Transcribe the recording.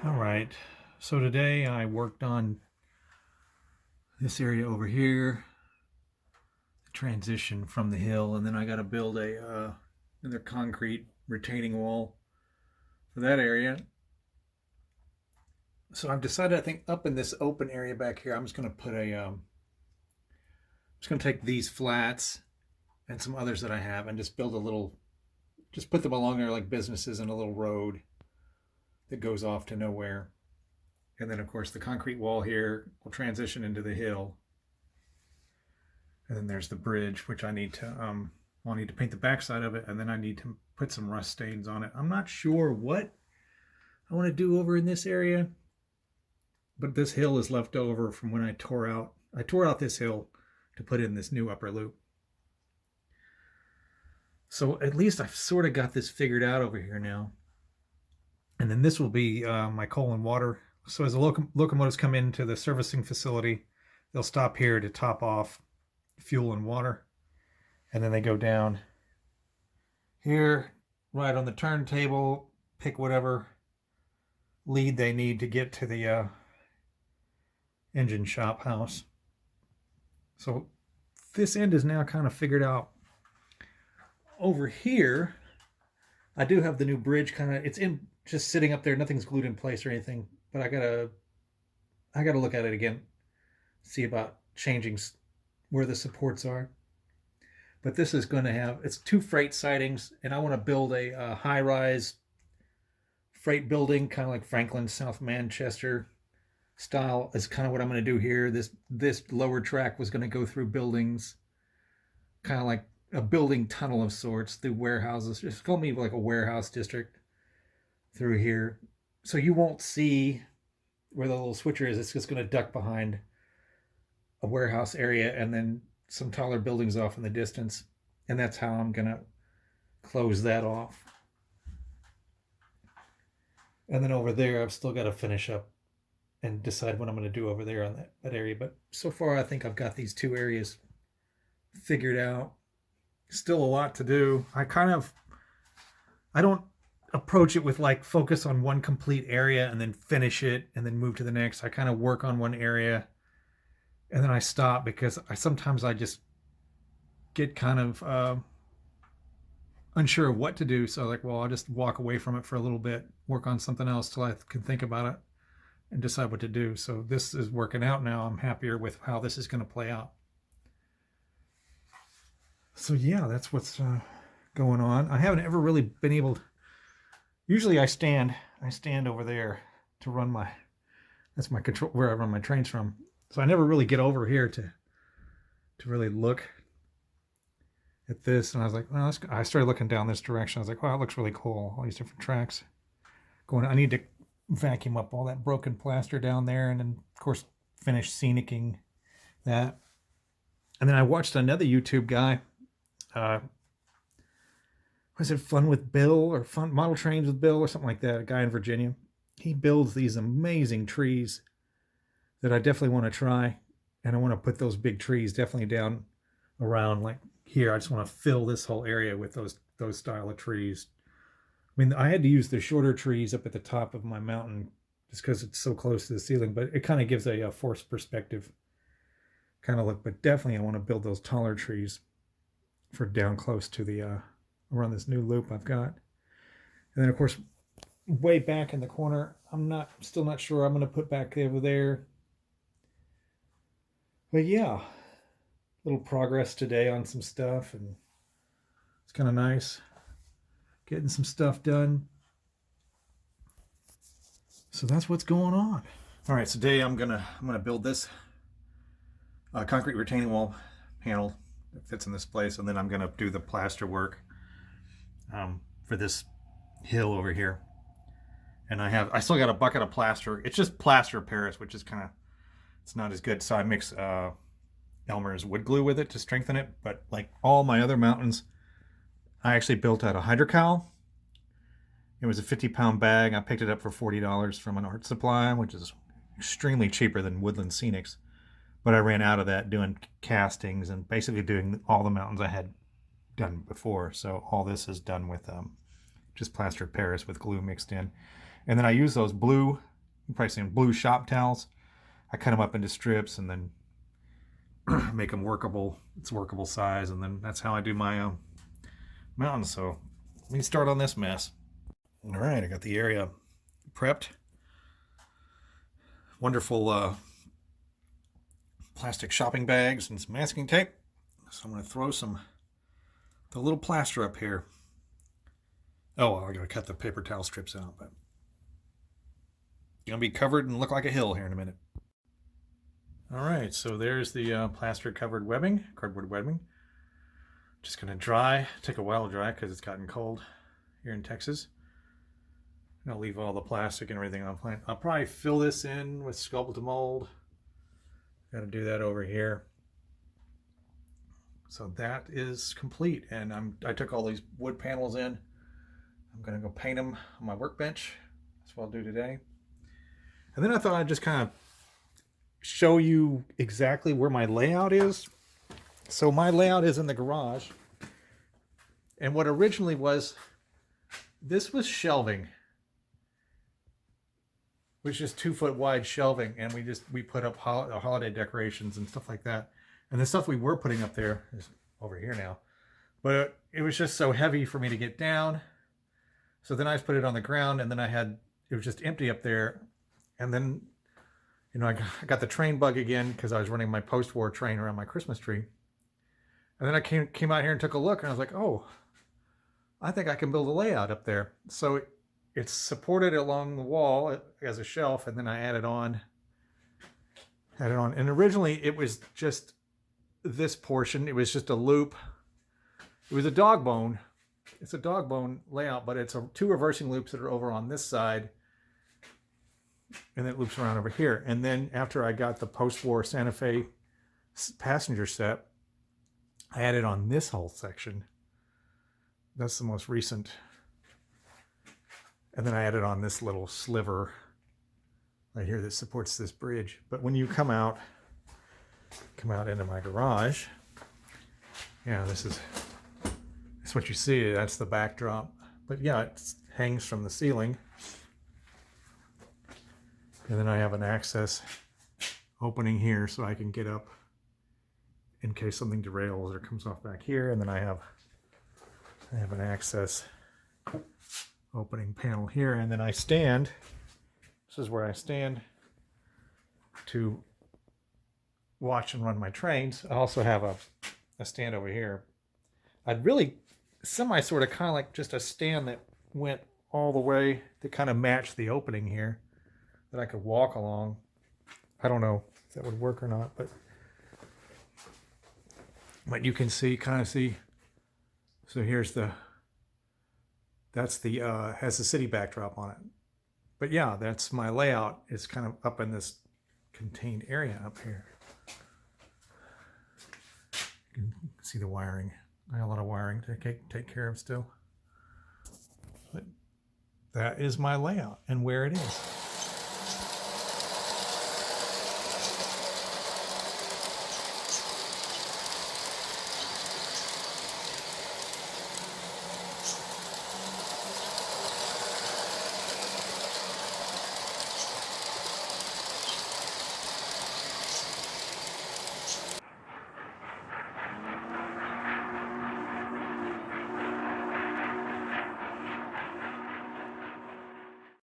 All right, so today I worked on this area over here, the transition from the hill, and then I got to build another concrete retaining wall for that area. So I've decided, I think, up in this open area back here, I'm just going to just going to take these flats and some others that I have and just build just put them along there like businesses in a little road that goes off to nowhere. And then, of course, the concrete wall here will transition into the hill. And then there's the bridge, which I need to paint the backside of it, and then I need to put some rust stains on it. I'm not sure what I want to do over in this area, but this hill is left over from when I tore out this hill to put in this new upper loop. So at least I've sort of got this figured out over here now. And then this will be my coal and water. So as the locomotives come into the servicing facility, they'll stop here to top off fuel and water. And then they go down here, right on the turntable, pick whatever lead they need to get to the engine shop house. So this end is now kind of figured out. Over here, I do have the new bridge it's in just sitting up there. Nothing's glued in place or anything, but I gotta look at it again, see about changing where the supports are. But this is going to it's two freight sidings, and I want to build a high-rise freight building, kind of like Franklin, South Manchester style. Is kind of what I'm going to do here. This lower track was going to go through buildings, kind of like a building tunnel of sorts through warehouses. It's going to be like a warehouse district through here. So you won't see where the little switcher is. It's just going to duck behind a warehouse area and then some taller buildings off in the distance. And that's how I'm going to close that off. And then over there, I've still got to finish up and decide what I'm going to do over there on that area. But so far, I think I've got these two areas figured out. Still a lot to do. I don't approach it with like focus on one complete area and then finish it and then move to the next. I kind of work on one area and then I stop because sometimes I just get kind of unsure of what to do. So like, well, I'll just walk away from it for a little bit, work on something else till I can think about it and decide what to do. So this is working out now. I'm happier with how this is going to play out. So yeah, that's what's going on. I haven't ever really been able to, usually I stand over there to run that's my control, where I run my trains from. So I never really get over here to really look at this. And I was like, well, I started looking down this direction. I was like, wow, it looks really cool. All these different tracks going. I need to vacuum up all that broken plaster down there. And then of course, finish scenicking that. And then I watched another YouTube guy. Was it Fun with Bill or Fun Model Trains with Bill or something like that? A guy in Virginia. He builds these amazing trees that I definitely want to try. And I want to put those big trees definitely down around like here. I just want to fill this whole area with those style of trees. I mean, I had to use the shorter trees up at the top of my mountain just because it's so close to the ceiling, but it kind of gives a forced perspective kind of look. But definitely I want to build those taller trees for down close to the around this new loop I've got. And then of course way back in the corner, still not sure I'm going to put back over there. But yeah, little progress today on some stuff, and it's kind of nice getting some stuff done. So that's what's going on. All right, so today I'm gonna build this concrete retaining wall panel that fits in this place, and then I'm gonna do the plaster work for this hill over here. And I still got a bucket of plaster. It's just plaster of Paris, which is it's not as good. So I mix Elmer's wood glue with it to strengthen it. But like all my other mountains, I actually built out a hydrocal. It was a 50-pound bag. I picked it up for $40 from an art supply, which is extremely cheaper than Woodland Scenics. But I ran out of that doing castings and basically doing all the mountains I had done before. So all this is done with just plaster of Paris with glue mixed in. And then I use those blue You probably seen blue shop towels. I cut them up into strips and then make them workable. It's workable size, and then that's how I do my mountains. So let me start on this mess. All right, I got the area prepped. Wonderful plastic shopping bags and some masking tape. So I'm going to throw the little plaster up here. Oh, well, I got to cut the paper towel strips out, but it's going to be covered and look like a hill here in a minute. All right, so there's the plaster covered webbing, cardboard webbing. Just going to dry, take a while to dry because it's gotten cold here in Texas. And I'll leave all the plastic and everything on plant. I'll probably fill this in with Sculptamold. Got to do that over here. So that is complete, and I took all these wood panels in. I'm going to go paint them on my workbench. That's what I'll do today. And then I thought I'd just kind of show you exactly where my layout is. So my layout is in the garage. And what originally was, this was shelving. It was just 2-foot wide shelving, and we put up holiday decorations and stuff like that. And the stuff we were putting up there is over here now. But it was just so heavy for me to get down. So then I just put it on the ground, and then it was just empty up there. And then, you know, I got the train bug again because I was running my post-war train around my Christmas tree. And then I came out here and took a look, and I was like, oh, I think I can build a layout up there. So it's supported along the wall as a shelf, and then I added on. And originally it was just this portion. It was just a loop. It was a dog bone. It's a dog bone layout, but it's two reversing loops that are over on this side, and then it loops around over here. And then after I got the post-war Santa Fe passenger set, I added on this whole section. That's the most recent. And then I added on this little sliver right here that supports this bridge. But when you come out into my garage, yeah, this is what you see. That's the backdrop. But yeah, it hangs from the ceiling. And then I have an access opening here so I can get up in case something derails or comes off back here. And then I have an access opening panel here, and then I stand. This is where I stand to watch and run my trains. I also have a stand over here. I'd really sort of like just a stand that went all the way to kind of match the opening here that I could walk along. I don't know if that would work or not, but you can kind of see. So here's has the city backdrop on it. But yeah, that's my layout. It's kind of up in this contained area up here. You can see the wiring. I have a lot of wiring to take care of still. But that is my layout and where it is.